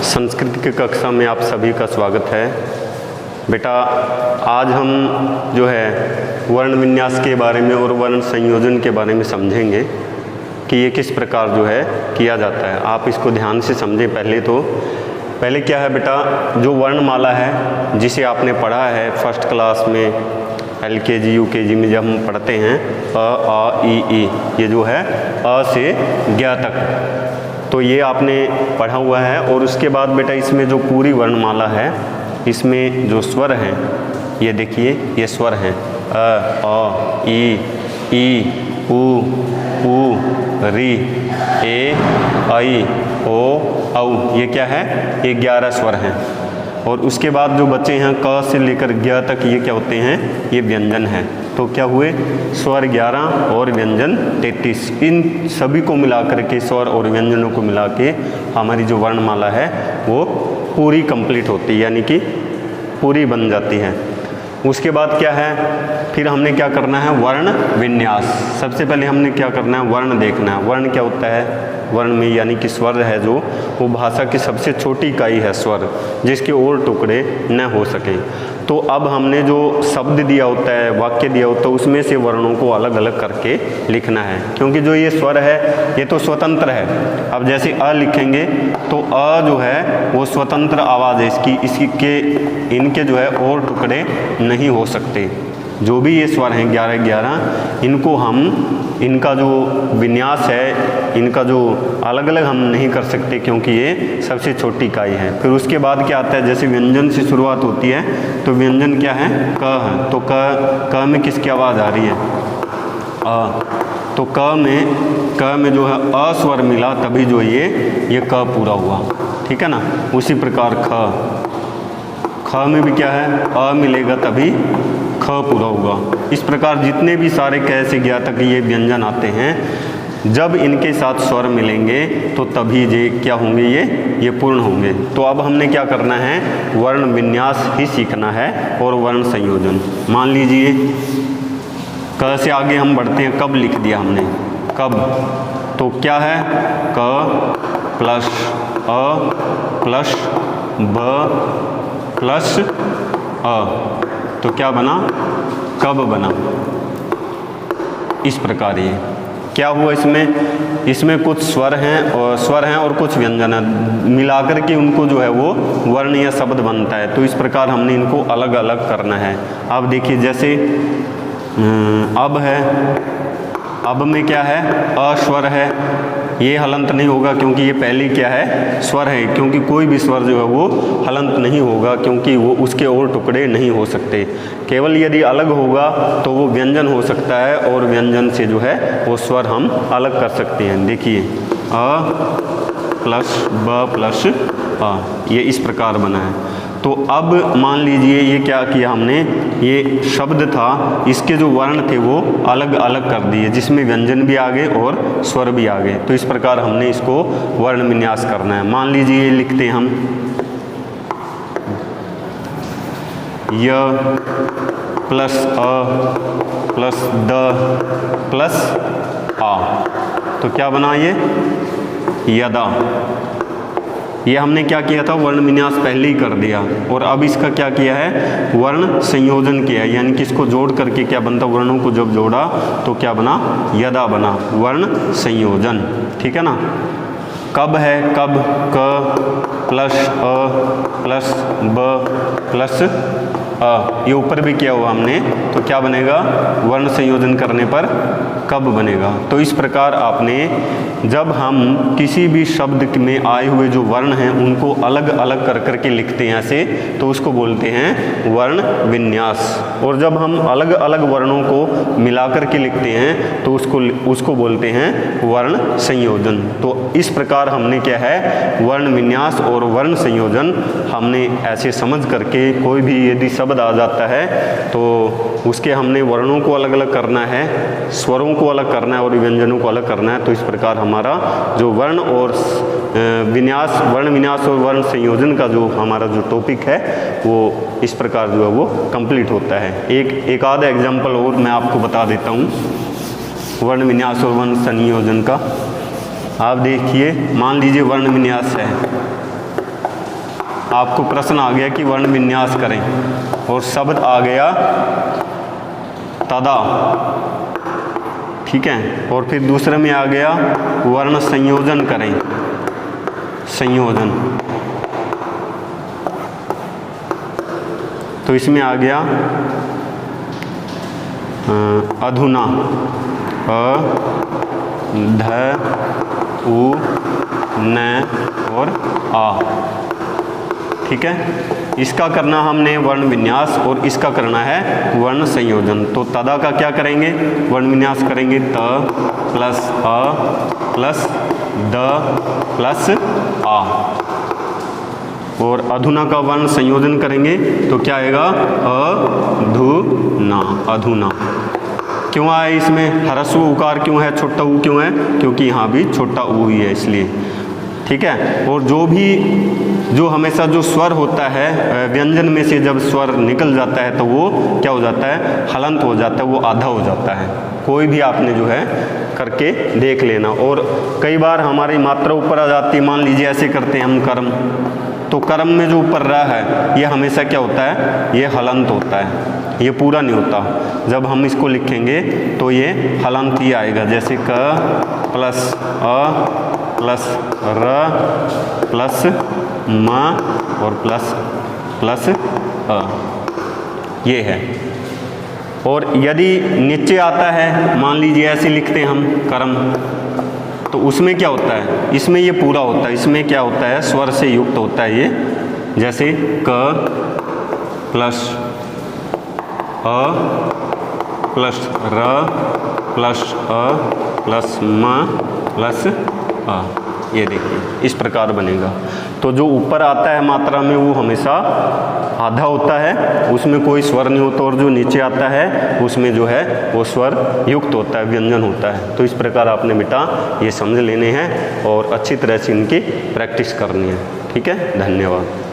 संस्कृत की कक्षा में आप सभी का स्वागत है। बेटा आज हम जो है वर्ण विन्यास के बारे में और वर्ण संयोजन के बारे में समझेंगे कि ये किस प्रकार जो है किया जाता है। आप इसको ध्यान से समझें। पहले क्या है बेटा, जो वर्णमाला है जिसे आपने पढ़ा है फर्स्ट क्लास में LKG UKG में जब हम पढ़ते हैं अ आ इ ई, ये जो है अ से ज्ञ तक, तो ये आपने पढ़ा हुआ है। और उसके बाद बेटा इसमें जो पूरी वर्णमाला है इसमें जो स्वर हैं ये देखिए, ये स्वर हैं अ ई उ री ए ऐ ओ औ, ये क्या है, ये 11 स्वर हैं। और उसके बाद जो बचे हैं क से लेकर ज्ञ तक, ये क्या होते हैं, ये व्यंजन हैं। तो क्या हुए, स्वर 11 और व्यंजन 33। इन सभी को मिलाकर के, स्वर और व्यंजनों को मिला के हमारी जो वर्णमाला है वो पूरी कंप्लीट होती है, यानी कि पूरी बन जाती है। उसके बाद क्या है, फिर हमने क्या करना है, वर्ण विन्यास। सबसे पहले हमने क्या करना है, वर्ण देखना है। वर्ण क्या होता है, वर्ण में यानी कि स्वर है जो, वो भाषा की सबसे छोटी इकाई है स्वर, जिसके और टुकड़े न हो सके। तो अब हमने जो शब्द दिया होता है, वाक्य दिया होता है, उसमें से वर्णों को अलग अलग करके लिखना है, क्योंकि जो ये स्वर है ये तो स्वतंत्र है। अब जैसे अ लिखेंगे तो अ जो है वो स्वतंत्र आवाज़ है, इनके जो है और टुकड़े नहीं हो सकते। जो भी ये स्वर हैं 11 इनको हम, इनका जो विन्यास है, इनका जो अलग अलग हम नहीं कर सकते, क्योंकि ये सबसे छोटी इकाई है। फिर उसके बाद क्या आता है, जैसे व्यंजन से शुरुआत होती है, तो व्यंजन क्या है, क है। तो क में किसकी आवाज़ आ रही है, अ। तो क में जो है अ स्वर मिला, तभी जो ये क पूरा हुआ, ठीक है ना। उसी प्रकार ख में भी क्या है, अ मिलेगा तभी ख पूरा होगा। इस प्रकार जितने भी सारे क से ज्ञ तक ये व्यंजन आते हैं, जब इनके साथ स्वर मिलेंगे तो तभी ये क्या होंगे, ये पूर्ण होंगे। तो अब हमने क्या करना है, वर्ण विन्यास ही सीखना है और वर्ण संयोजन। मान लीजिए क से आगे हम बढ़ते हैं, कब लिख दिया हमने, कब, तो क्या है, क प्लस अ प्लस ब प्लस अ, तो क्या बना, कब बना। इस प्रकार ये क्या हुआ, इसमें कुछ स्वर हैं और कुछ व्यंजन है, मिलाकर के उनको जो है वो वर्ण या शब्द बनता है। तो इस प्रकार हमने इनको अलग अलग करना है। अब देखिए जैसे अब है, अब में क्या है, अ स्वर है, ये हलंत नहीं होगा क्योंकि ये पहले क्या है, स्वर है। क्योंकि कोई भी स्वर जो है वो हलंत नहीं होगा, क्योंकि वो उसके और टुकड़े नहीं हो सकते। केवल यदि अलग होगा तो वो व्यंजन हो सकता है, और व्यंजन से जो है वो स्वर हम अलग कर सकते हैं। देखिए अ प्लस ब प्लस अ, ये इस प्रकार बना है। तो अब मान लीजिए ये क्या किया हमने, ये शब्द था, इसके जो वर्ण थे वो अलग अलग कर दिए, जिसमें व्यंजन भी आ गए और स्वर भी आ गए। तो इस प्रकार हमने इसको वर्ण विन्यास करना है। मान लीजिए लिखते हैं हम य प्लस अ प्लस द प्लस आ, तो क्या बना ये, यदा। ये हमने क्या किया था, वर्ण विन्यास पहले ही कर दिया, और अब इसका क्या किया है, वर्ण संयोजन किया है। यानी कि इसको जोड़ करके क्या बनता, वर्णों को जब जोड़ा तो क्या बना, यदा बना, वर्ण संयोजन, ठीक है ना। कब है, कब क प्लस अ प्लस ब प्लस अ, ये ऊपर भी किया हुआ हमने, तो क्या बनेगा, वर्ण संयोजन करने पर कब बनेगा। तो इस प्रकार आपने, जब हम किसी भी शब्द में आए हुए जो वर्ण हैं उनको अलग अलग कर करके लिखते हैं ऐसे, तो उसको बोलते हैं वर्ण विन्यास। और जब हम अलग अलग वर्णों को मिला करके लिखते हैं तो उसको बोलते हैं वर्ण संयोजन। तो इस प्रकार हमने क्या है, वर्ण विन्यास और वर्ण संयोजन हमने ऐसे समझ करके, कोई भी यदि शब्द आ जाता है तो उसके हमने वर्णों को अलग अलग करना है, स्वरों को अलग करना है और व्यंजनों को अलग करना है। तो इस प्रकार हमारा जो वर्ण और विन्यास, वर्ण विन्यास और वर्ण संयोजन का जो हमारा जो टॉपिक है वो इस प्रकार जो है वो कंप्लीट होता है। एक आधा एग्जाम्पल और मैं आपको बता देता हूँ वर्ण विन्यास और वर्ण संयोजन का। आप देखिए, मान लीजिए वर्ण विन्यास है आपको प्रश्न आ गया कि वर्ण विन्यास करें और शब्द आ गया तदा, ठीक है। और फिर दूसरे में आ गया वर्ण संयोजन करें, संयोजन। तो इसमें आ गया अधुना, अ ध उ न और आ, ठीक है। इसका करना हमने वर्ण विन्यास और इसका करना है वर्ण संयोजन। तो तदा का क्या करेंगे, वर्ण विन्यास करेंगे त प्लस अ प्लस द प्लस आ। और अधुना का वर्ण संयोजन करेंगे तो क्या आएगा अधुना, अधुना। क्यों आया इसमें ह्रस्व उकार क्यों है, छोटा ऊ क्यों है, क्योंकि यहाँ भी छोटा ऊ ही है इसलिए, ठीक है। और जो हमेशा जो स्वर होता है व्यंजन में से जब स्वर निकल जाता है तो वो क्या हो जाता है, हलंत हो जाता है, वो आधा हो जाता है। कोई भी आपने जो है करके देख लेना। और कई बार हमारी मात्रा ऊपर आ जाती है, मान लीजिए ऐसे करते हैं हम कर्म, तो कर्म में जो ऊपर रहा है ये हमेशा क्या होता है, ये हलंत होता है, ये पूरा नहीं होता। जब हम इसको लिखेंगे तो ये हलंत ही आएगा, जैसे क प्लस अ प्लस र प्लस म और प्लस अ, ये है। और यदि नीचे आता है, मान लीजिए ऐसे लिखते हैं हम कर्म, तो उसमें क्या होता है, इसमें ये पूरा होता है, इसमें क्या होता है, स्वर से युक्त होता है ये, जैसे क प्लस अ प्लस र प्लस अ प्लस म प्लस अ, ये देखिए इस प्रकार बनेगा। तो जो ऊपर आता है मात्रा में वो हमेशा आधा होता है, उसमें कोई स्वर नहीं होता, और जो नीचे आता है उसमें जो है वो स्वर युक्त होता है, व्यंजन होता है। तो इस प्रकार आपने बेटा ये समझ लेने हैं और अच्छी तरह से इनकी प्रैक्टिस करनी है, ठीक है। धन्यवाद।